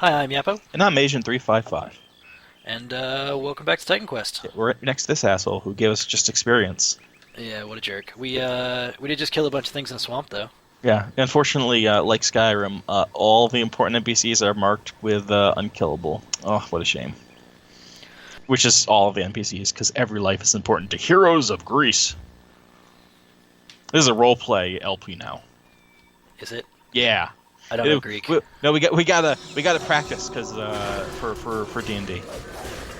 Hi, I'm Yapo, And I'm Asian355. and welcome back to Titan Quest. Yeah, we're next to this asshole who gave us just experience. Yeah, what a jerk. We did just kill a bunch of things in the swamp, though. Yeah, unfortunately, like Skyrim, all the important NPCs are marked with unkillable. Oh, what a shame. Which is all of the NPCs, because every life is important to heroes of Greece. This is a roleplay LP now. Is it? Yeah. I don't know Greek. No, we gotta practice because for D&D.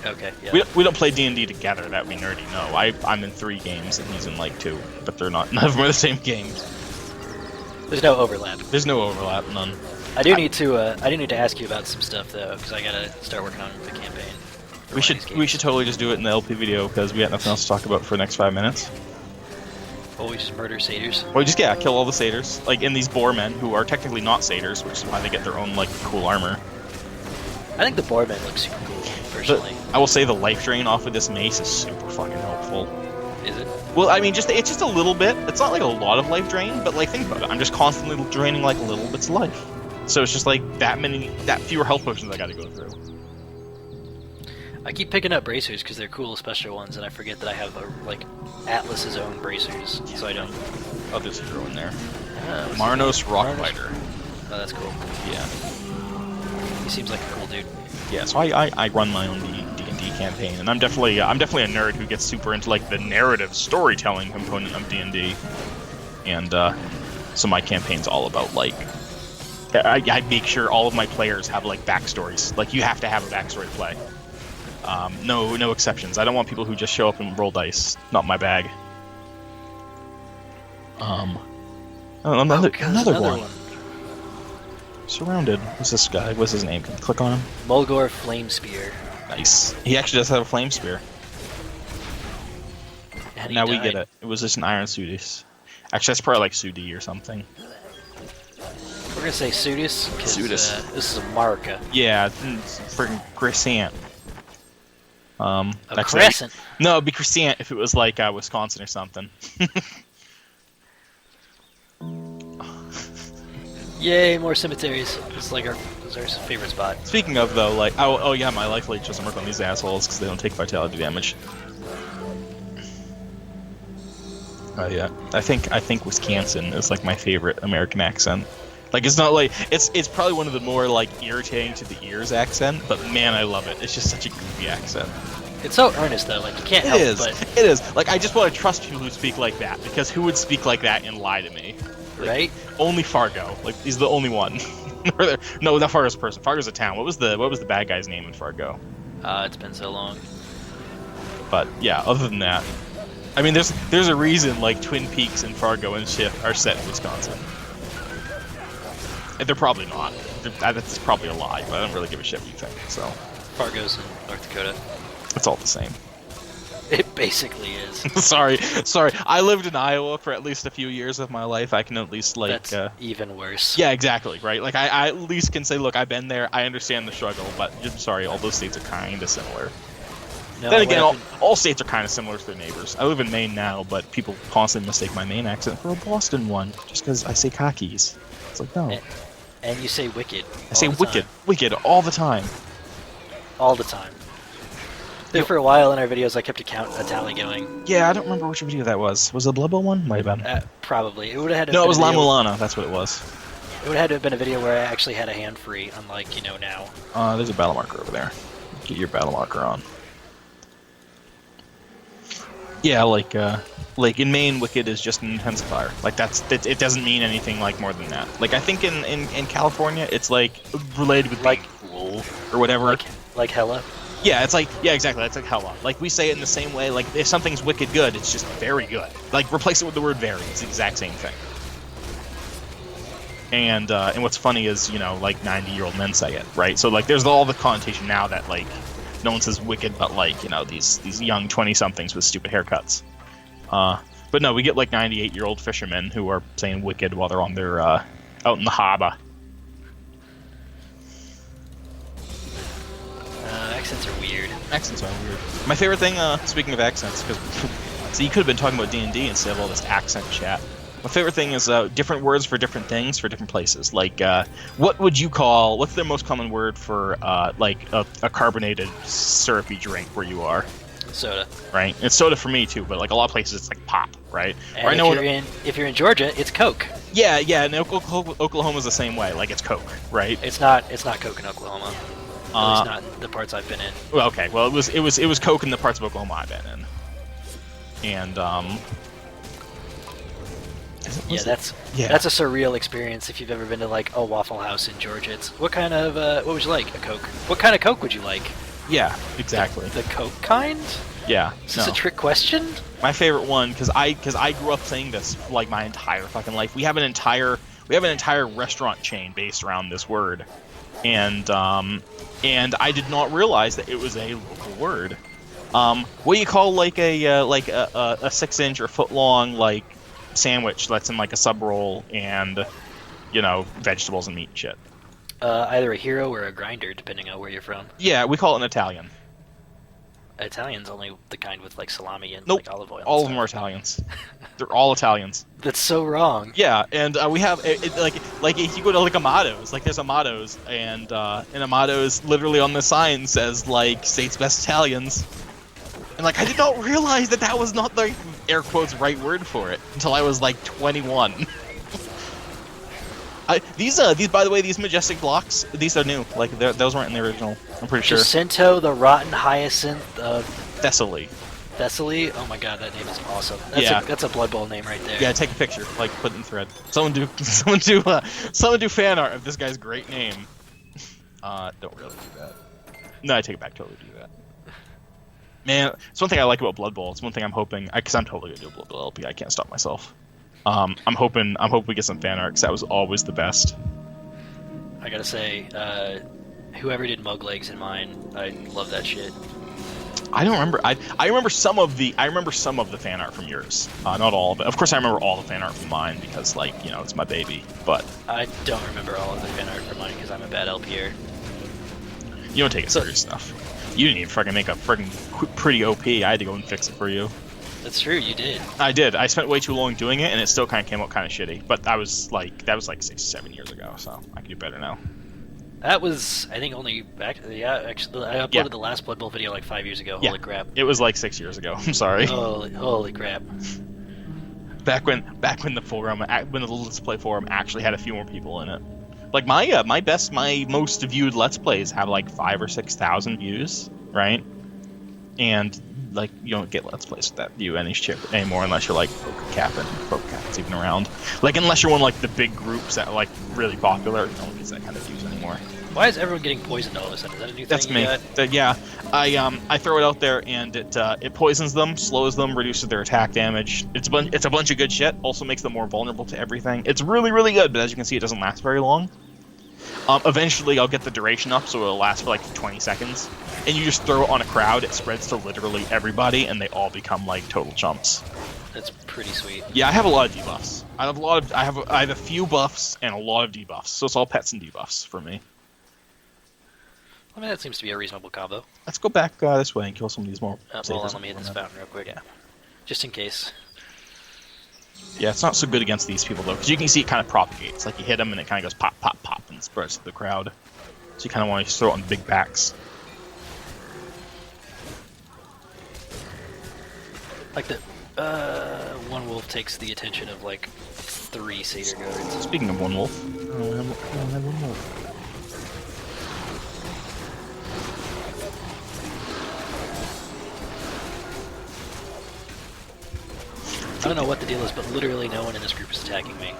Okay, yeah. We don't play D&D together. That we nerdy. No, I'm in 3 games and he's in like 2, but they're not. None of them are the same games. There's no overlap. There's no overlap, none. I do need to ask you about some stuff though, because I gotta start working on the campaign. We should totally just do it in the LP video because we got nothing else to talk about for the next 5 minutes. Oh, we just murder satyrs. Well, just kill all the satyrs, like in these boar men who are technically not satyrs, which is why they get their own like cool armor. I think the boarmen look super cool, personally. I will say the life drain off of this mace is super fucking helpful. Is it? Well, I mean, it's just a little bit. It's not like a lot of life drain, but like think about it. I'm just constantly draining like little bits of life. So it's just like that fewer health potions I got to go through. I keep picking up bracers because they're cool special ones, and I forget that I have like Atlas's own bracers, so I don't. I'll just throw in there. Oh, Marnos Rockbiter. Oh, that's cool. Yeah. He seems like a cool dude. Yeah, so I run my own D&D campaign, and I'm definitely a nerd who gets super into like the narrative storytelling component of D&D, and so my campaign's all about like I make sure all of my players have like backstories. Like you have to have a backstory to play. No exceptions. I don't want people who just show up and roll dice. Not my bag. Another one. Surrounded. What's this guy? What's his name? Can you click on him? Mulgore Flamespear. Nice. He actually does have a flame spear. And Now we get it. It was just an iron Sudis. Actually, that's probably like Sudi or something. We're gonna say Sudis, because Sudis. this is a Marca. Yeah, it's freaking Crescent. A Actually, crescent. No, it'd be Crescent if it was like Wisconsin or something. Yay, more cemeteries. It's like it's our favorite spot. Speaking of though, like oh yeah, my life leech doesn't work on these assholes because they don't take vitality damage. Oh yeah, I think Wisconsin is like my favorite American accent. Like it's not like it's probably one of the more like irritating to the ears accent, but man, I love it. It's just such a goofy accent. It's so earnest though, like you can't help It is. but It is. Like I just want to trust people who speak like that because who would speak like that and lie to me? Like, right? Only Fargo. Like he's the only one. No, not Fargo's a person. Fargo's a town. What was the bad guy's name in Fargo? It's been so long. But yeah, other than that, I mean, there's a reason like Twin Peaks and Fargo and shit are set in Wisconsin. And they're probably not. That's probably a lie, but I don't really give a shit what you think. So Fargo's in North Dakota. it's all the same. It basically is. sorry. I lived in Iowa for at least a few years of my life. I can at least like. That's even worse. Yeah, exactly. Right. Like I at least can say, look, I've been there. I understand the struggle, but I'm sorry, all those states are kind of similar. No, Then again, all states are kind of similar to their neighbors. I live in Maine now, but people constantly mistake my Maine accent for a Boston one just because I say cockies. It's like no. And you say wicked. I say wicked all the time. All the time. There for a while in our videos, I kept a tally going. Yeah, I don't remember which video that was. Was it the Blood Bowl one? Might have been. Probably. It would have had. No, it was La Mulana. That's what it was. It would have had to have been a video where I actually had a hand free, unlike now. There's a battle marker over there. Get your battle marker on. Yeah, like in Maine, Wicked is just an intensifier. Like it doesn't mean anything like more than that. Like I think in California, it's like related with like cool or whatever. Like hella. Yeah, it's like exactly. It's like hella. Like we say it in the same way. Like if something's wicked good, it's just very good. Like replace it with the word very. It's the exact same thing. And what's funny is like 90-year-old men say it, right? So like there's all the connotation now that like. No one says wicked, but like these young 20-somethings with stupid haircuts. But no, we get like 98-year-old fishermen who are saying wicked while they're on their out in the harbor. Accents are weird. Accents are weird. My favorite thing, speaking of accents, because so you could have been talking about D&D instead of all this accent chat. My favorite thing is different words for different things for different places. Like, what would you call? What's the most common word for like a carbonated syrupy drink where you are? Soda. Right. It's soda for me too, but like a lot of places it's like pop, right? And or I know if you're in Georgia, it's Coke. Yeah, and Oklahoma's the same way. Like it's Coke, right? It's not Coke in Oklahoma. At least not in the parts I've been in. Well, okay. Well, it was Coke in the parts of Oklahoma I've been in. And that's a surreal experience if you've ever been to like a Waffle House in Georgia. It's what would you like? A Coke. What kind of Coke would you like? Yeah, exactly. The Coke kind? Yeah. Is this a trick question? My favorite one, because I grew up saying this like my entire fucking life. We have an entire restaurant chain based around this word, and I did not realize that it was a local word. What do you call like a 6-inch or foot long like sandwich that's in like a sub roll and vegetables and meat and shit? Either a hero or a grinder, depending on where you're from. Yeah, we call it an Italian. Italian's only the kind with like salami and Nope. like olive oil. All of them are Italians. They're all Italians. That's so wrong. Yeah, and we have like if you go to like Amato's, like there's Amato's, and Amato's literally on the sign says like state's best Italians, and like I did not realize that was not the air quotes right word for it until I was like 21. These by the way, these majestic blocks, these are new. Like those weren't in the original. I'm pretty sure. Jacinto, the Rotten Hyacinth of Thessaly. Thessaly? Oh my god, that name is awesome. That's a Blood Bowl name right there. Yeah, take a picture, like put it in thread. Someone do fan art of this guy's great name. Don't really do that. No, I take it back. Totally do that. Man, it's one thing I like about Blood Bowl. It's one thing I'm hoping, because I'm totally gonna do a Blood Bowl LP. I can't stop myself. I'm hoping we get some fan art, because that was always the best. I gotta say, whoever did Mug Legs in mine, I love that shit. I don't remember. I remember some of the fan art from yours. Not all of it. Of course, I remember all the fan art from mine because, like, it's my baby. But I don't remember all of the fan art from mine because I'm a bad LPer. You don't take it serious enough. You didn't even fucking make a freaking pretty OP. I had to go and fix it for you. That's true, you did. I did. I spent way too long doing it, and it still kind of came out kind of shitty. But that was like 6-7 years ago, so I can do better now. That was, I think, only back. Yeah, actually, I uploaded the last Blood Bowl video like 5 years ago. Holy crap! It was like 6 years ago. I'm sorry. Holy crap! Back when the Let's Play forum actually had a few more people in it. Like my most viewed Let's Plays have like 5,000 or 6,000 views, right? And like you don't get Let's Plays with that view anymore unless you're like PokeCap's even around. Like unless you're one of like the big groups that are like really popular, no one gets that kind of views anymore. Why is everyone getting poisoned all of a sudden? Is that a new thing? That's me. Yeah, I throw it out there and it poisons them, slows them, reduces their attack damage. It's a bunch of good shit. Also makes them more vulnerable to everything. It's really really good, but as you can see, it doesn't last very long. Eventually, I'll get the duration up so it'll last for like 20 seconds, and you just throw it on a crowd. It spreads to literally everybody, and they all become like total chumps. That's pretty sweet. Yeah, I have a lot of debuffs. I have a few buffs and a lot of debuffs, so it's all pets and debuffs for me. I mean, that seems to be a reasonable combo. Let's go back this way and kill some of these more. Hold on, let me hit this fountain real quick. Yeah, just in case. Yeah, it's not so good against these people though, because you can see it kind of propagates. Like you hit them and it kind of goes pop, pop, pop, and spreads to the crowd. So you kind of want to throw it on big backs. Like the one wolf takes the attention of like 3 satyr guards. Speaking of one wolf, I don't have one wolf. I don't know what the deal is, but literally no one in this group is attacking me.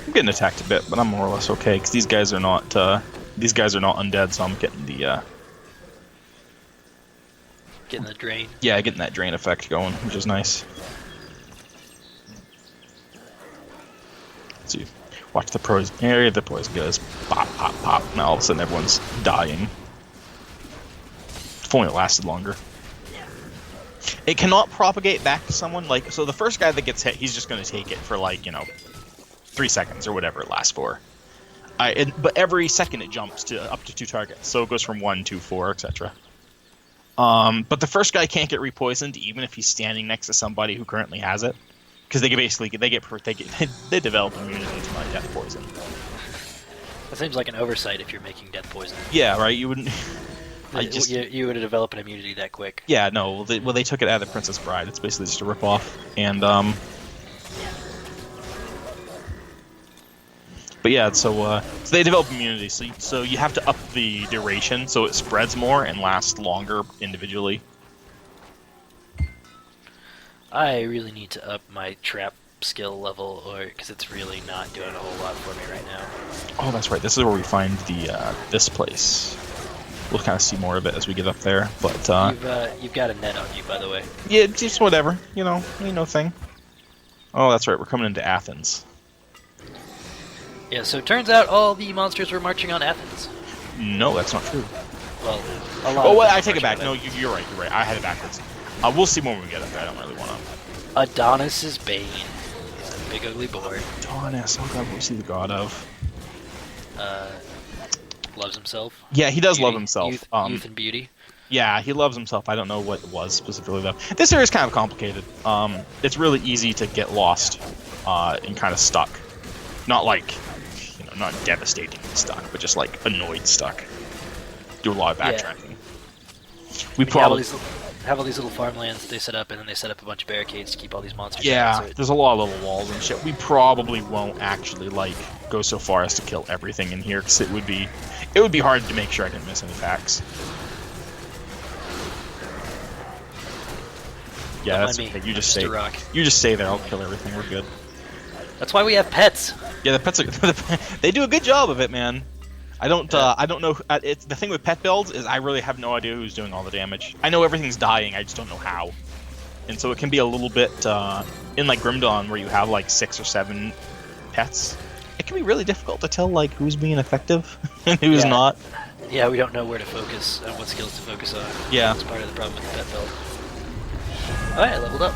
I'm getting attacked a bit, but I'm more or less okay because these guys are not undead, so I'm getting the getting the drain. Yeah, getting that drain effect going, which is nice. Let's see, watch the pros area. The pros goes pop, pop, pop. Now all of a sudden everyone's dying. If only it lasted longer. It cannot propagate back to someone, like, so the first guy that gets hit, he's just going to take it for, like, 3 seconds or whatever it lasts for. But every second it jumps to up to 2 targets, so it goes from 1 to 4, etc. But the first guy can't get repoisoned, even if he's standing next to somebody who currently has it. because they develop immunity to my death poison. That seems like an oversight if you're making death poison. Yeah, right. You wouldn't. You would develop an immunity that quick. Yeah, no. They took it out of the Princess Bride. It's basically just a ripoff, and But yeah, so they develop immunity. So you have to up the duration so it spreads more and lasts longer individually. I really need to up my trap skill level, because it's really not doing a whole lot for me right now. Oh, that's right. This is where we find this place. We'll kind of see more of it as we get up there. But you've got a net on you, by the way. Yeah, just whatever. You know thing. Oh, that's right. We're coming into Athens. Yeah. So it turns out all the monsters were marching on Athens. No, that's not true. Well, a lot. Oh, well, I take it back. No, you're right. You're right. I had it backwards. We'll see when we get up there. I don't really want to. Adonis's Bane. He's a big ugly boy. Adonis. Oh God, what's he the god of? Loves himself. Yeah, he does beauty, love himself. Youth and beauty. Yeah, he loves himself. I don't know what it was specifically though. This area is kind of complicated. It's really easy to get lost and kind of stuck. Not like, not devastatingly stuck, but just like annoyed stuck. Do a lot of backtracking. Yeah. We probably have all these little farmlands that they set up, and then they set up a bunch of barricades to keep all these monsters out. Yeah, there's a lot of little walls and shit. We probably won't actually go so far as to kill everything in here, because it would be hard to make sure I didn't miss any packs. Yeah, that's okay. You just stay there. I'll kill everything. We're good. That's why we have pets. Yeah, the pets they do a good job of it, man. I don't know. It's the thing with pet builds is I really have no idea who's doing all the damage. I know everything's dying. I just don't know how. And so it can be a little bit in like Grim Dawn where you have like 6 or 7 pets. It can be really difficult to tell like who's being effective and who's not. Yeah, we don't know where to focus and what skills to focus on. Yeah, that's part of the problem with the pet build. Oh, yeah, I leveled up.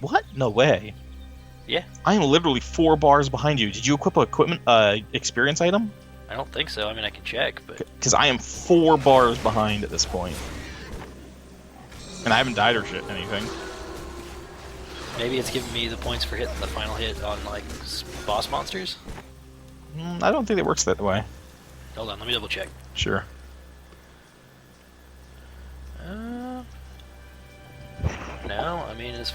What? No way. Yeah. I am literally 4 bars behind you. Did you equip a equipment experience item? I don't think so. I mean, I can check, but... Because I am 4 bars behind at this point. And I haven't died or anything. Maybe it's giving me the points for hitting the final hit on, like, boss monsters? I don't think it works that way. Hold on, let me double check. Sure. No, I mean, it's...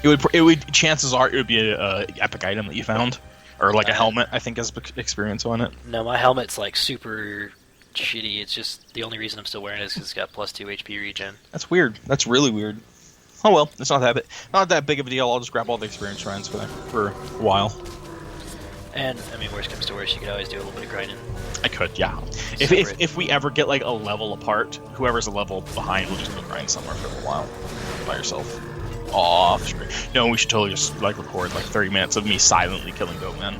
It would. Chances are it would be a epic item that you found, or like a helmet. I think has experience on it. No, my helmet's like super shitty. It's just the only reason I'm still wearing it is because it's got +2 HP regen. That's weird. That's really weird. Oh well, it's not that big of a deal. I'll just grab all the experience shrines for a while. And I mean, worst comes to worst, you could always do a little bit of grinding. I could, yeah. If we ever get like a level apart, whoever's a level behind will just go grind somewhere for a while by yourself. Off screen. No, we should totally just like record like 30 minutes of me silently killing Goatman.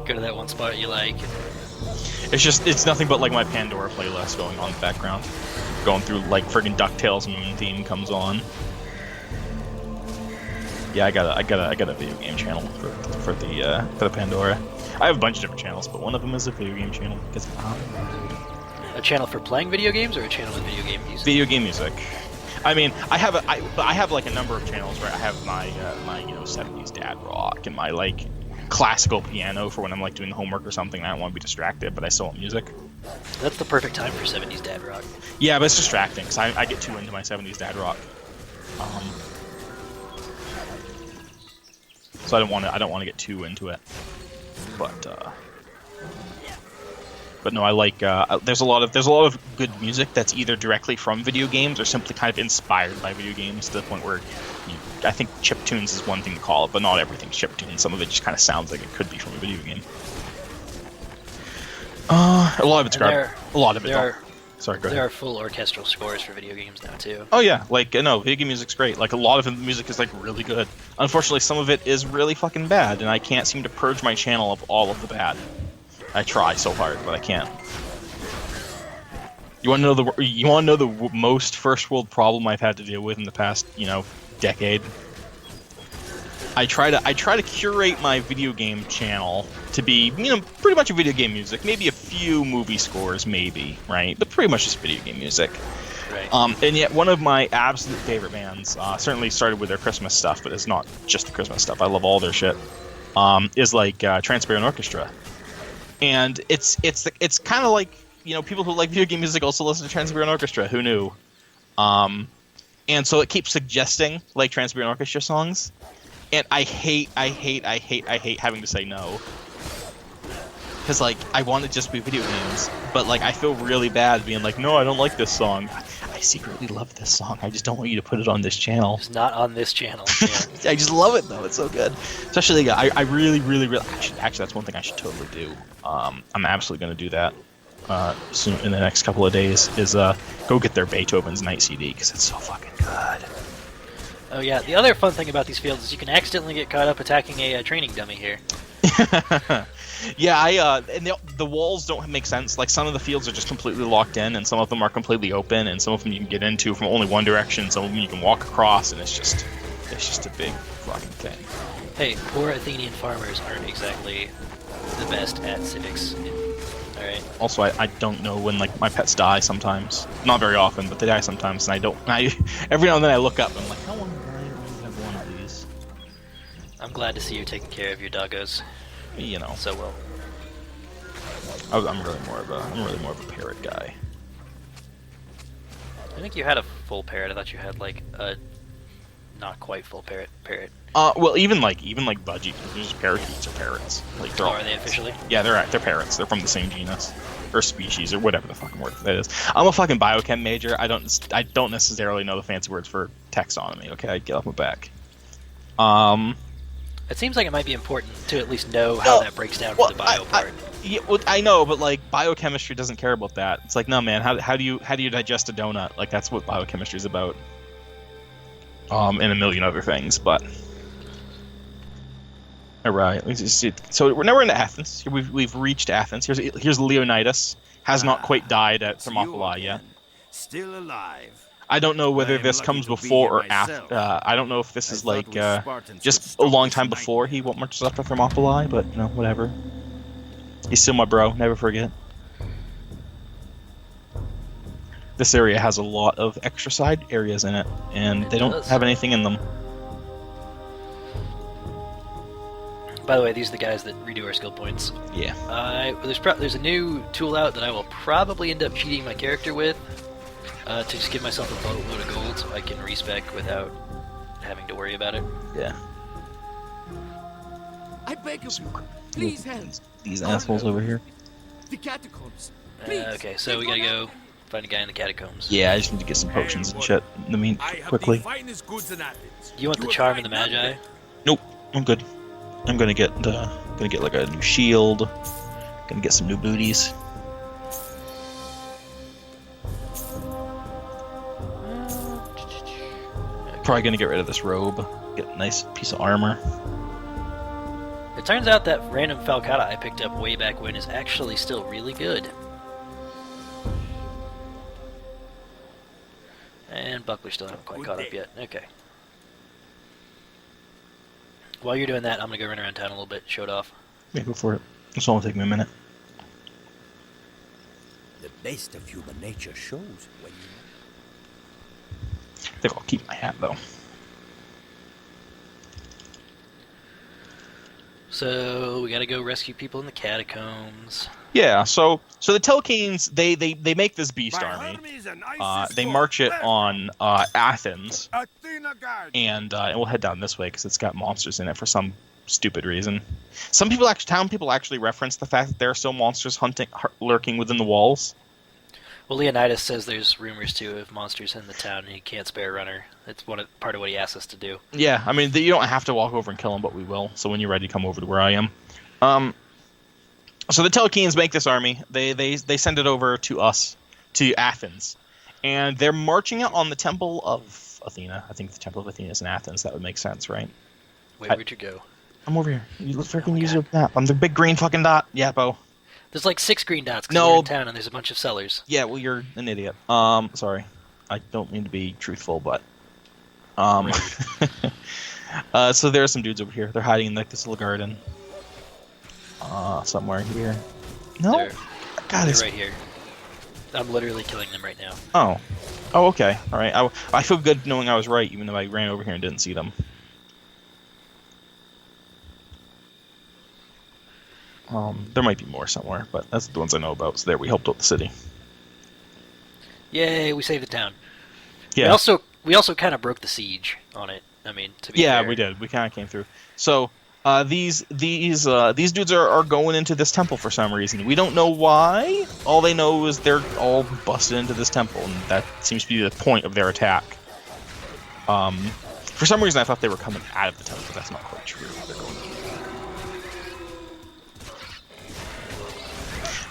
Go to that one spot you like. It's nothing but like my Pandora playlist going on in the background. Going through like friggin' DuckTales Moon theme comes on. Yeah, I got a video game channel for the Pandora. I have a bunch of different channels, but one of them is a video game channel because a channel for playing video games or a channel with video game music? Video game music. I mean, I have like a number of channels where I have my 70s dad rock and my like classical piano for when I'm like doing homework or something and I don't want to be distracted, but I still want music. That's the perfect time for 70s dad rock. Yeah, but it's distracting because I get too into my 70s dad rock. So I don't want to get too into it. But no, I like. There's a lot of good music that's either directly from video games or simply kind of inspired by video games to the point where I think chiptunes is one thing to call it, but not everything's chiptune. Some of it just kind of sounds like it could be from a video game. A lot of it's garbage. A lot of it. Sorry, go ahead. There are full orchestral scores for video games now too. Oh yeah, like no, video game music's great. Like a lot of the music is like really good. Unfortunately, some of it is really fucking bad, and I can't seem to purge my channel of all of the bad. I try so hard, but I can't. You want to know the most first world problem I've had to deal with in the past, decade? I try to curate my video game channel to be, pretty much a video game music, maybe a few movie scores, maybe, right? But pretty much just video game music. Right. And yet, one of my absolute favorite bands, certainly started with their Christmas stuff, but it's not just the Christmas stuff. I love all their shit. Is like Trans-Siberian Orchestra, and it's kind of like, you know, people who like video game music also listen to Trans-Siberian Orchestra. Who knew? And so it keeps suggesting like Trans-Siberian Orchestra songs, and I hate having to say no. Because, like, I want it to just be video games, but, like, I feel really bad being like, no, I don't like this song. I secretly love this song. I just don't want you to put it on this channel. It's not on this channel. Yeah. I just love it, though. It's so good. Especially, I really... Actually, that's one thing I should totally do. I'm absolutely going to do that soon in the next couple of days, is go get their Beethoven's Night CD, because it's so fucking good. Oh, yeah. The other fun thing about these fields is you can accidentally get caught up attacking a training dummy here. Yeah, and the walls don't make sense. Like, some of the fields are just completely locked in, and some of them are completely open, and some of them you can get into from only one direction, some of them you can walk across, and it's just a big fucking thing. Hey, poor Athenian farmers aren't exactly the best at civics. Alright. Also, I don't know when, like, my pets die sometimes. Not very often, but they die sometimes, and every now and then I look up and I'm like, how long do I have one of these? I'm glad to see you taking care of your doggos. You know, so well. I'm really more of a parrot guy. I think you had a full parrot. I thought you had like a not quite full parrot. Well, even budgie, there's parakeets or parrots. Like, they're all, are they officially? Yeah, they're parrots. They're from the same genus or species or whatever the fucking word that is. I'm a fucking biochem major. I don't necessarily know the fancy words for taxonomy. Okay, I get off my back. It seems like it might be important to at least know how that breaks down for the bio part. Yeah, well, I know, but like biochemistry doesn't care about that. It's like, no, man, how do you digest a donut? Like, that's what biochemistry is about. And a million other things, but all right. Let's see. So we're in Athens. We've reached Athens. Here's Leonidas. Has not quite died at Thermopylae yet. Still alive. I don't know whether this comes before or after. I don't know if this is like just a long time before he marches up to Thermopylae, but you know, whatever. He's still my bro. Never forget. This area has a lot of extra side areas in it, and they don't have anything in them. By the way, these are the guys that redo our skill points. Yeah. There's a new tool out that I will probably end up cheating my character with. To just give myself a boatload of gold so I can respec without having to worry about it. Yeah. I beg of you, please help. These assholes over here. The catacombs. Please. Okay, so we gotta go find a guy in the catacombs. Yeah, I just need to get some potions and shit. Quickly. Do you want the charm and the magi? Nope, I'm good. I'm gonna get like a new shield. Gonna get some new booties. Probably gonna get rid of this robe. Get a nice piece of armor. It turns out that random falcata I picked up way back when is actually still really good. And Buckler still haven't quite caught up yet. Okay. While you're doing that, I'm gonna go run around town a little bit, show it off. Yeah, go for it. This will only take me a minute. The best of human nature shows when you... I think I'll keep my hat though. So we gotta go rescue people in the catacombs. Yeah, so the Telkines, they make this beast army. They march it on Athens, and we'll head down this way because it's got monsters in it for some stupid reason. Town people actually reference the fact that there are still monsters lurking within the walls. Well, Leonidas says there's rumors too of monsters in the town, and he can't spare a runner. It's part of what he asks us to do. Yeah, I mean, you don't have to walk over and kill them, but we will. So when you're ready, come over to where I am. So the Telkines make this army. They send it over to us, to Athens, and they're marching it on the Temple of Athena. I think the Temple of Athena is in Athens. That would make sense, right? Wait, where'd you go? I'm over here. You freaking use your map. I'm the big green fucking dot. Yeah, Bo. There's like 6 green dots because we're in town and there's a bunch of sellers. Yeah, well, you're an idiot. Sorry. I don't mean to be truthful, but... so there are some dudes over here. They're hiding in like this little garden. Somewhere here. No? God, they're right here. I'm literally killing them right now. Oh. Oh, okay. All right. I feel good knowing I was right, even though I ran over here and didn't see them. There might be more somewhere, but that's the ones I know about. So there, we helped out the city. Yay, we saved the town. Yeah. We also kind of broke the siege on it. I mean, to be Yeah, fair. we did. We kind of came through. So these dudes are going into this temple for some reason. We don't know why. All they know is they're all busted into this temple, and that seems to be the point of their attack. For some reason, I thought they were coming out of the temple, but that's not quite true. They're going.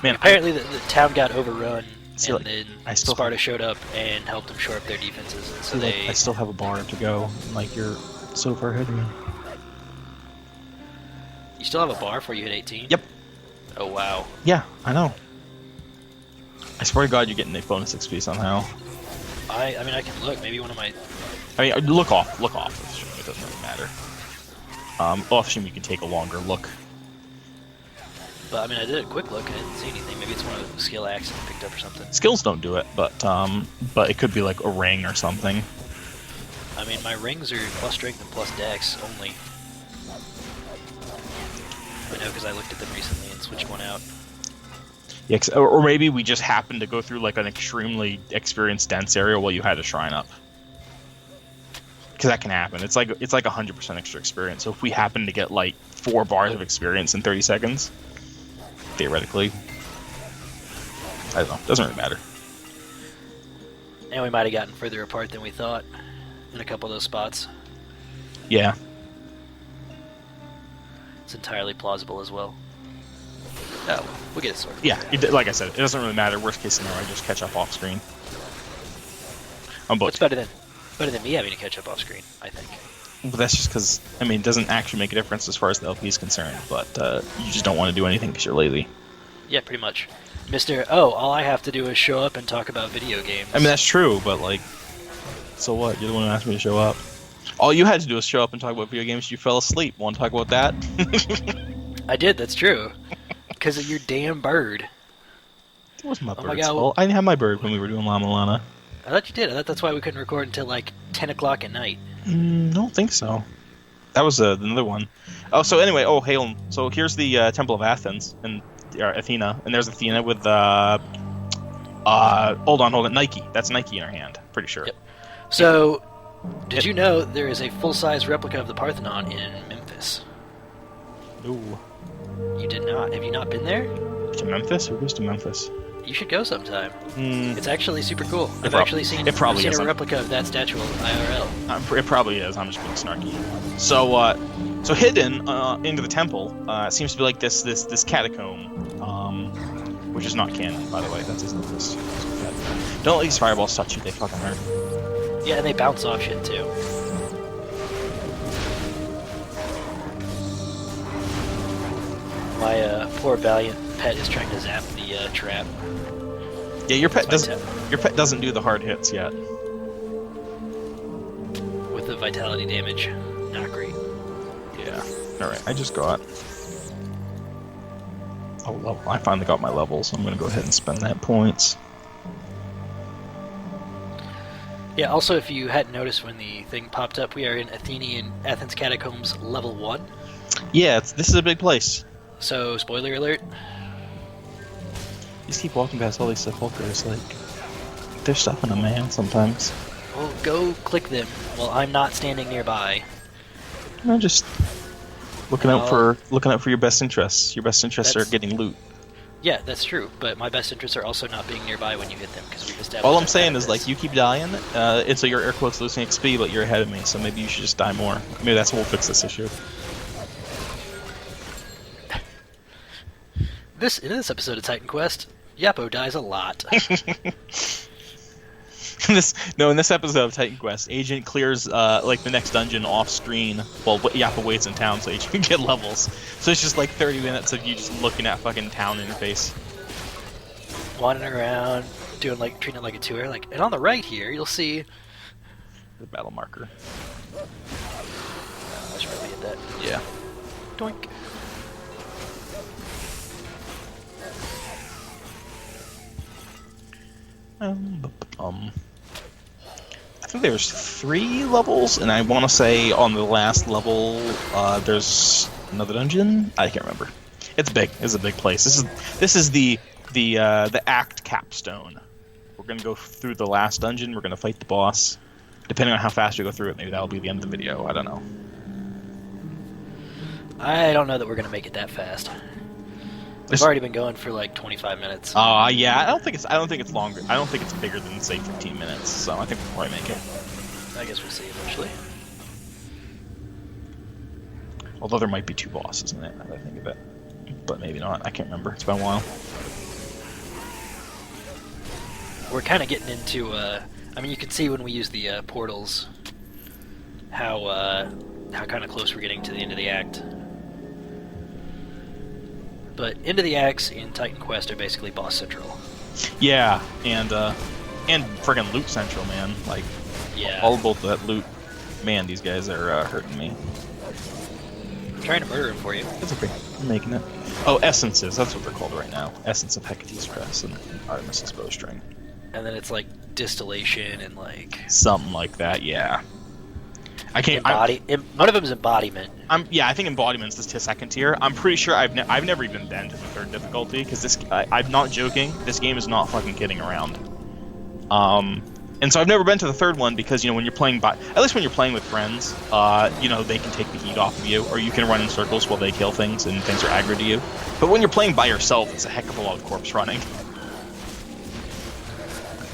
Man, Apparently, the town got overrun, See, and like, then Sparta showed up and helped them shore up their defenses. And so they. I still have a bar to go. Like, you're so far ahead of me. You still have a bar before you hit 18? Yep. Oh wow. Yeah, I know. I swear to God, you're getting a bonus XP somehow. I mean, I can look. Maybe one of my. I mean, look off. Look off. It doesn't really matter. Off stream, you can take a longer look. But I mean, I did a quick look. I didn't see anything. Maybe it's one of the skill axes I picked up or something. Skills don't do it, but it could be like a ring or something. I mean, my rings are plus strength and plus dex only. I know because I looked at them recently and switched one out. Yeah, or maybe we just happened to go through like an extremely experienced dense area while you had a shrine up. Because that can happen. It's like 100% extra experience. So if we happen to get like 4 bars of experience in 30 seconds, theoretically, I don't know. Doesn't really matter. And we might have gotten further apart than we thought in a couple of those spots. Yeah. It's entirely plausible as well. Oh, we'll get it sorted. Yeah, like I said, it doesn't really matter. Worst case scenario, I just catch up off screen. It's better than me having to catch up off screen, I think. But that's just because, I mean, it doesn't actually make a difference as far as the LP is concerned, but you just don't want to do anything because you're lazy. Yeah, pretty much. All I have to do is show up and talk about video games. I mean, that's true, but like, so what? You're the one who asked me to show up. All you had to do was show up and talk about video games. You fell asleep. Want to talk about that? I did, that's true. Because of your damn bird. It wasn't my Oh bird's my God, fault. I didn't have my bird when we were doing Llama Lana. I thought you did. I thought that's why we couldn't record until like 10 o'clock at night. Don't think so. That was another one. Oh, so anyway, hail. So here's the Temple of Athens and Athena, and there's Athena with hold on, Nike. That's Nike in her hand. Pretty sure. Yep. So, did you know there is a full-size replica of the Parthenon in Memphis? Ooh. You did not. Have you not been there? To Memphis? Who goes to Memphis? You should go sometime. It's actually super cool. I've probably seen isn't. a replica of that statue IRL. It probably is. I'm just being snarky. So hidden into the temple seems to be like this catacomb, which is not canon, by the way. That's his notice. Don't let these fireballs touch you. They fucking hurt. Yeah, and they bounce off shit too. My poor valiant pet is trying to zap the trap. Yeah, your pet doesn't do the hard hits yet. With the vitality damage, not great. Yeah. All right, I just got. Oh, level. I finally got my level, so I'm gonna go ahead and spend that points. Yeah. Also, if you hadn't noticed when the thing popped up, we are in Athens catacombs level 1. Yeah, this is a big place. So, spoiler alert. You just keep walking past all these sepulchres, like there's stuff in them, man. Sometimes. Well, go click them while I'm not standing nearby. No, just looking out for your best interests. Your best interests are getting loot. Yeah, that's true. But my best interests are also not being nearby when you hit them because we've established. All I'm saying is, like, you keep dying, and so you're air quotes losing XP, but you're ahead of me. So maybe you should just die more. Maybe that's how we'll fix this issue. In this episode of Titan Quest, Yappo dies a lot. In this episode of Titan Quest, Agent clears like the next dungeon off screen while Yappa waits in town so Agent can get levels. So it's just like 30 minutes of you just looking at fucking town interface. Wandering around, treating it like a tour, and on the right here, you'll see The battle marker. I should probably hit that. Yeah. Doink. think there's 3 levels, and I want to say on the last level there's another dungeon. I can't remember. It's big. It's a big place. This is the act capstone. We're gonna go through the last dungeon. We're gonna fight the boss. Depending on how fast we go through it, maybe that'll be the end of the video. I don't know. I don't know that we're gonna make it that fast. We've already been going for like 25 minutes. Yeah. I don't think it's longer. I don't think it's bigger than say 15 minutes. So I think we'll probably make it. I guess we'll see eventually. Although there might be 2 bosses in it, now that I think of it. But maybe not. I can't remember. It's been a while. We're kind of getting into. I mean, you can see when we use the portals how kind of close we're getting to the end of the act. But end of the acts in Titan Quest are basically boss central. Yeah, and friggin' loot central, man. Like, Yeah. all about that loot. Man, these guys are hurting me. I'm trying to murder him for you. It's okay. I'm making it. Oh, essences. That's what they're called right now. Essence of Hecate's Crest and Artemis's Bowstring. And then it's like distillation and like Something like that, yeah. I can't. one of them is embodiment. I think embodiment's the second tier. I'm pretty sure I've never even been to the 3rd difficulty because I'm not joking. This game is not fucking kidding around. And so I've never been to the 3rd one because when you're playing at least when you're playing with friends, they can take the heat off of you, or you can run in circles while they kill things and things are aggro to you. But when you're playing by yourself, it's a heck of a lot of corpse running.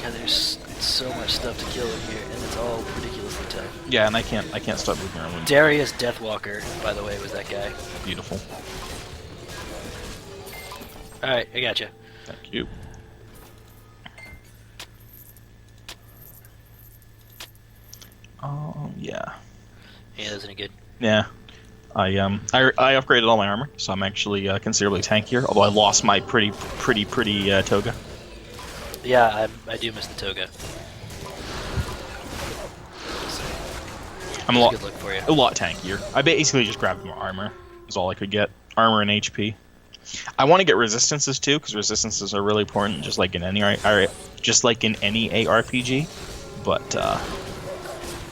God, there's so much stuff to kill in here, and it's all ridiculously tough. Yeah, and I can't stop moving around. Darius Deathwalker, by the way, was that guy. Beautiful. All right, I got you. Thank you. Yeah. Yeah, isn't it good? Yeah. I upgraded all my armor, so I'm actually considerably tankier. Although I lost my pretty toga. Yeah, I do miss the toga. I'm Good look for you. a lot tankier. I basically just grabbed more armor. Is all I could get. Armor and HP. I want to get resistances too, because resistances are really important, just like in any ARPG. But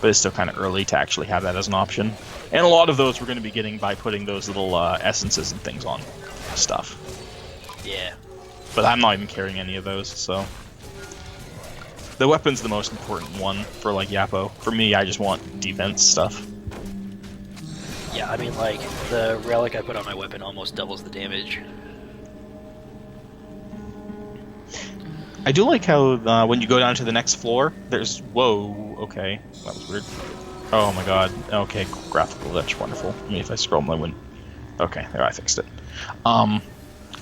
it's still kind of early to actually have that as an option. And a lot of those we're going to be getting by putting those little essences and things on stuff. Yeah. But I'm not even carrying any of those, so... The weapon's the most important one for, like, Yappo. For me, I just want defense stuff. Yeah, I mean, like, the relic I put on my weapon almost doubles the damage. I do like how when you go down to the next floor, there's... Whoa, okay. That was weird. Oh my god. Okay, graphical glitch. Wonderful. I mean, if I scroll my win... Okay, there, I fixed it. I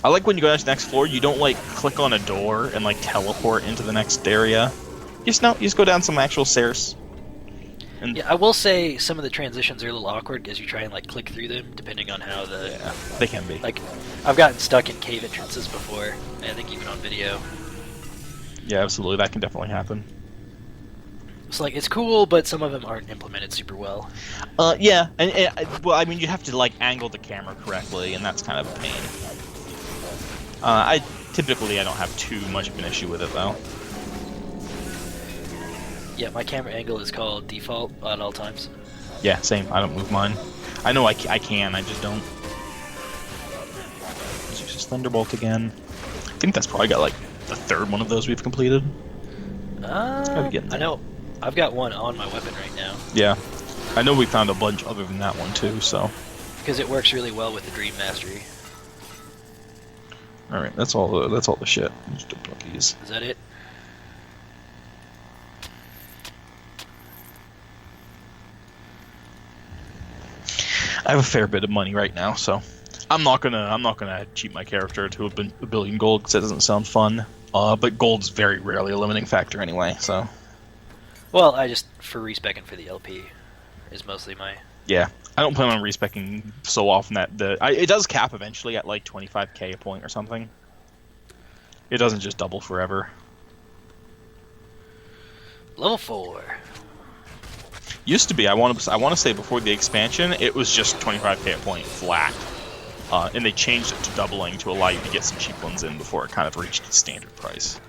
like when you go down to the next floor, you don't, like, click on a door and, like, teleport into the next area. You just go down some actual stairs. And Yeah, I will say some of the transitions are a little awkward as you try and, like, click through them, depending on how the... yeah, they can be. Like, I've gotten stuck in cave entrances before, I think even on video. Yeah, absolutely. That can definitely happen. It's like, it's cool, but some of them aren't implemented super well. Yeah, well, I mean, you have to, like, angle the camera correctly, and that's kind of a pain. I don't have too much of an issue with it, though. Yeah, my camera angle is called default at all times. Yeah, same. I don't move mine. I know I can, I just don't. Let's use this Thunderbolt again. I think that's probably got, like, the 3rd one of those we've completed. I know. I've got one on my weapon right now. Yeah. I know we found a bunch other than that one, too, so... Because it works really well with the Dream Mastery. Alright, that's all the shit. Just a buggies. Is that it? I have a fair bit of money right now, so I'm not gonna cheat my character to a billion gold because that doesn't sound fun. But gold's very rarely a limiting factor anyway, so. Well, I just, for respecing for the LP, is mostly my... Yeah, I don't plan on respecing so often that it does cap eventually at like 25k a point or something. It doesn't just double forever. Level 4. Used to be, I want to say before the expansion, it was just 25k a point flat. And they changed it to doubling to allow you to get some cheap ones in before it kind of reached its standard price.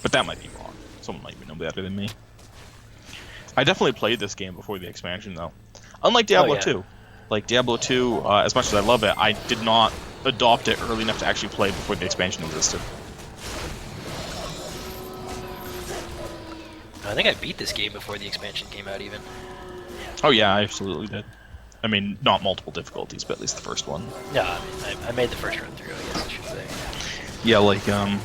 But that might be wrong. Someone might even know better than me. I definitely played this game before the expansion, though. Unlike Diablo yeah. 2. Like, Diablo 2, as much as I love it, I did not adopt it early enough to actually play before the expansion existed. I think I beat this game before the expansion came out, even. Oh yeah, I absolutely did. I mean, not multiple difficulties, but at least the first one. No, I mean, I made the first run through, I guess I should say. Yeah, like, of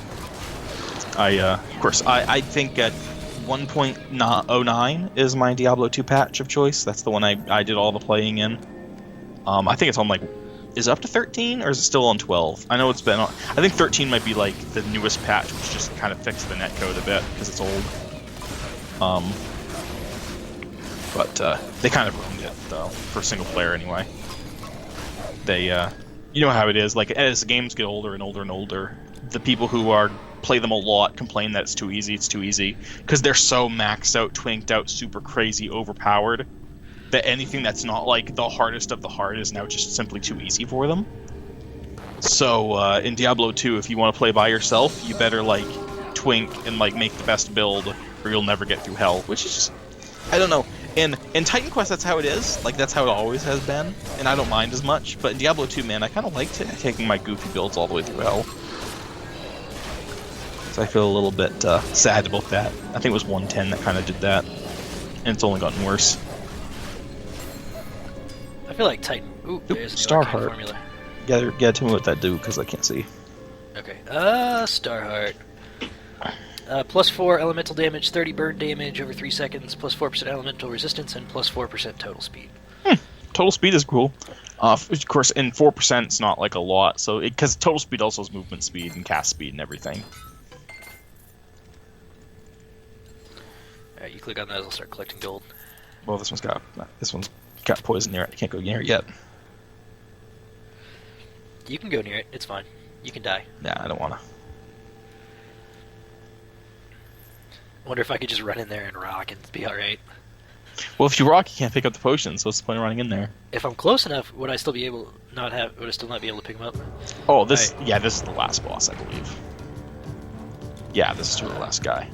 course, I think at 1.09 is my Diablo 2 patch of choice. That's the one I did all the playing in. I think it's on, like, is it up to 13, or is it still on 12? I know it's been on, I think 13 might be, like, the newest patch, which just kind of fixed the netcode a bit, because it's old. But they kind of ruined it, though, for single player anyway. They, you know how it is, like, as the games get older and older and older, the people who play them a lot complain that it's too easy, because they're so maxed out, twinked out, super crazy, overpowered, that anything that's not, like, the hardest of the hard is now just simply too easy for them. So, in Diablo 2, if you want to play by yourself, you better, like, twink and, like, make the best build, or you'll never get through hell, which is just, I don't know. In Titan Quest, that's how it is. Like, that's how it always has been, and I don't mind as much. But in Diablo 2, man, I kind of like taking my goofy builds all the way through hell. So I feel a little bit sad about that. I think it was 110 that kind of did that, and it's only gotten worse. I feel like Titan. Ooh, there's a new Starheart. arcane formula. Yeah, tell me what that do, because I can't see. Okay. Starheart. Plus 4 elemental damage, 30 burn damage over 3 seconds, plus 4% elemental resistance, and plus 4% total speed. Total speed is cool. Of course, in 4% it's not like a lot, so because total speed also has movement speed and cast speed and everything. Alright, you click on those, I'll start collecting gold. Well, this one's got poison near it. I can't go near it yet. You can go near it, it's fine. You can die. Nah, I don't wanna. Wonder if I could just run in there and rock and be alright. Well, if you rock, you can't pick up the potion, so what's the point of running in there? If I'm close enough, would I still be able would I still not be able to pick them up? Oh, this is the last boss, I believe. Yeah, this is the last guy.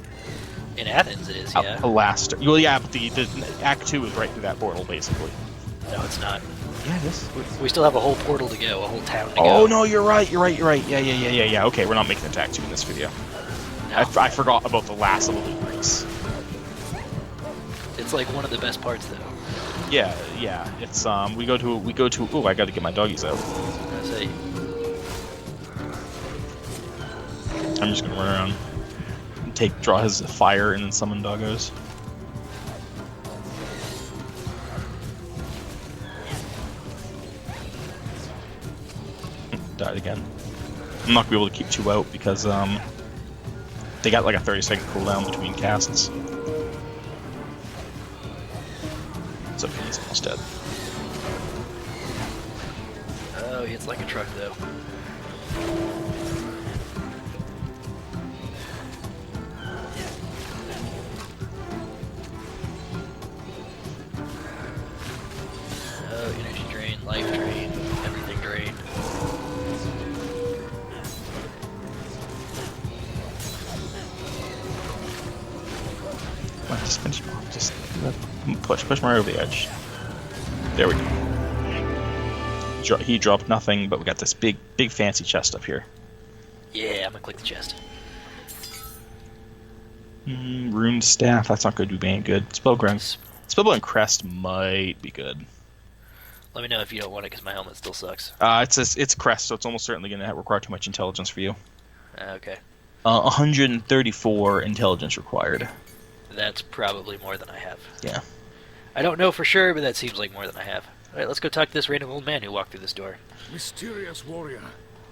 In Athens it is, yeah. Well, yeah, but the Act 2 is right through that portal, basically. No, it's not. Yeah, it is. We still have a whole portal to go, a whole town to go. Oh, no, you're right. Yeah. Okay, we're not making it to Act 2 in this video. No. I forgot about the last little bit of Greece. It's like one of the best parts, though. Yeah. It's we go to. Oh, I got to get my doggies out. I say, I'm just gonna run around, and draw his fire, and then summon doggos. Died again. I'm not gonna be able to keep 2 out because they got like a 30-second cooldown between casts. It's okay, he's almost dead. oh, he hits like a truck, though. Oh, energy drain, life drain, everything drained. Come on, just finish him off. Just push him right over the edge. There we go. He dropped nothing, but we got this big fancy chest up here. Yeah, I'm gonna click the chest. Runed staff. That's not going to do any good. Spellbound crest might be good. Let me know if you don't want it, because my helmet still sucks. It's crest, so it's almost certainly going to require too much intelligence for you. Okay. 134 intelligence required. That's probably more than I have. Yeah. I don't know for sure, but that seems like more than I have. Alright, let's go talk to this random old man who walked through this door. Mysterious warrior,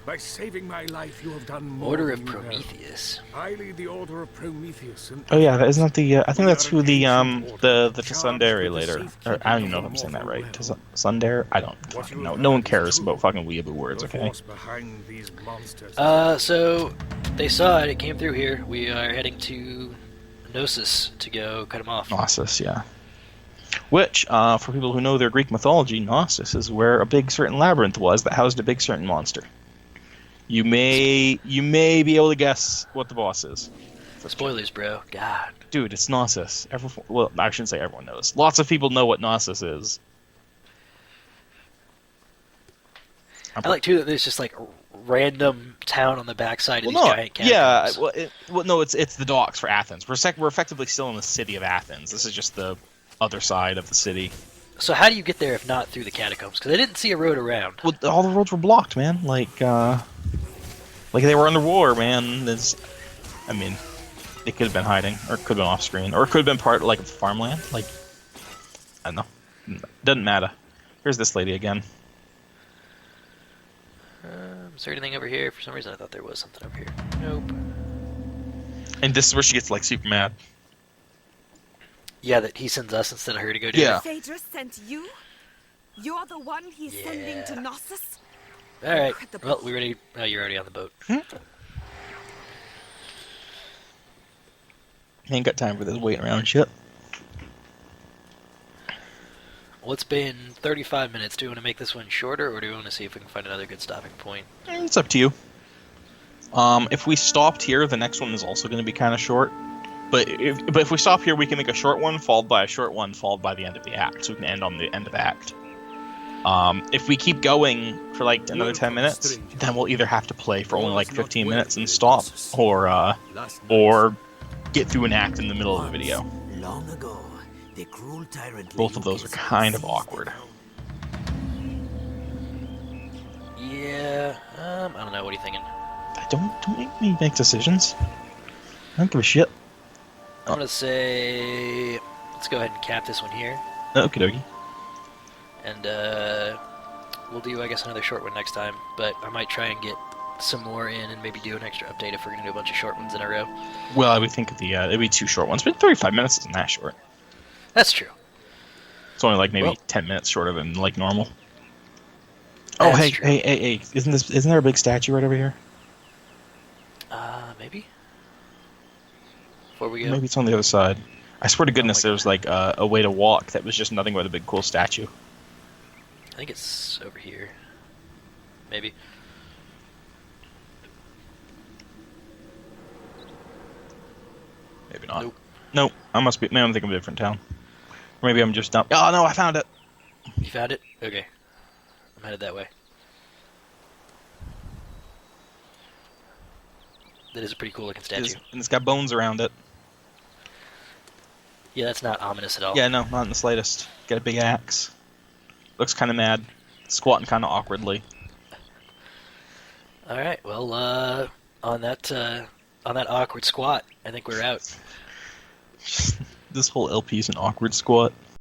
by saving my life, you have done more Order than of you have. Prometheus. I lead the Order of Prometheus. And Oh yeah, isn't that the? I think that's who the Tsundere later. Or, I don't even know if I'm saying that right. Tsundere? I don't know. No one cares about fucking weeaboo words, the okay? force behind these monsters. So they saw it. It came through here. We are heading to Gnosis to go cut him off. Gnosis, yeah. Which, for people who know their Greek mythology, Gnosis is where a big certain labyrinth was that housed a big certain monster. You may be able to guess what the boss is. The spoilers, bro. God. Dude, it's Knossos. Well, I shouldn't say everyone knows. Lots of people know what Knossos is. I like too that there's just like a random town on the backside of Well, these no, giant yeah. catacombs. No, it's the docks for Athens. We're effectively still in the city of Athens. This is just the other side of the city. So how do you get there if not through the catacombs? Because I didn't see a road around. Well, all the roads were blocked, man. Like they were underwater, man. I mean, they could have been hiding, or it could have been off screen, or it could have been part like of farmland. Like, I don't know. Doesn't matter. Here's this lady again. Is there anything over here? For some reason, I thought there was something over here. Nope. And this is where she gets like super mad. Yeah, that he sends us instead of her to go do Yeah. it. Phaedrus sent you? You're the one he's sending to Knossos? All right. Incredible. Well, we already. Oh, you're already on the boat. Ain't got time for this waiting around shit. Well, it's been 35 minutes. Do you want to make this one shorter, or do you want to see if we can find another good stopping point? It's up to you. If we stopped here, the next one is also going to be kind of short. But if we stop here, we can make a short one, followed by a short one, followed by the end of the act. So we can end on the end of the act. If we keep going for like another 10 minutes, then we'll either have to play for only like 15 minutes and stop, or get through an act in the middle of the video. Long ago, the cruel tyrant Both of those are kind of awkward. Yeah. I don't know. What are you thinking? Don't make me make decisions. I don't give a shit. I'm gonna say let's go ahead and cap this one here, Okie dokie. and we'll do I guess another short one next time. But I might try and get some more in, and maybe do an extra update if we're gonna do a bunch of short ones in a row. Well, I would think it'd be 2 short ones, but 35 minutes isn't that short. That's true. It's only like maybe Well- 10 minutes shorter than like normal. Oh, That's hey, true. hey! Isn't there a big statue right over here? Maybe. Before we go. Maybe it's on the other side. I swear to goodness, my there was like a way to walk that was just nothing but a big cool statue. I think it's over here. Maybe. Maybe not. Nope. Nope. Maybe I'm thinking of a different town. Or maybe I'm just dumb. Oh no, I found it. You found it? Okay. I'm headed that way. That is a pretty cool looking statue. And it's got bones around it. Yeah, that's not ominous at all. Yeah, no, not in the slightest. Got a big axe. Looks kind of mad. Squatting kind of awkwardly. All right. Well, on that awkward squat, I think we're out. This whole LP is an awkward squat.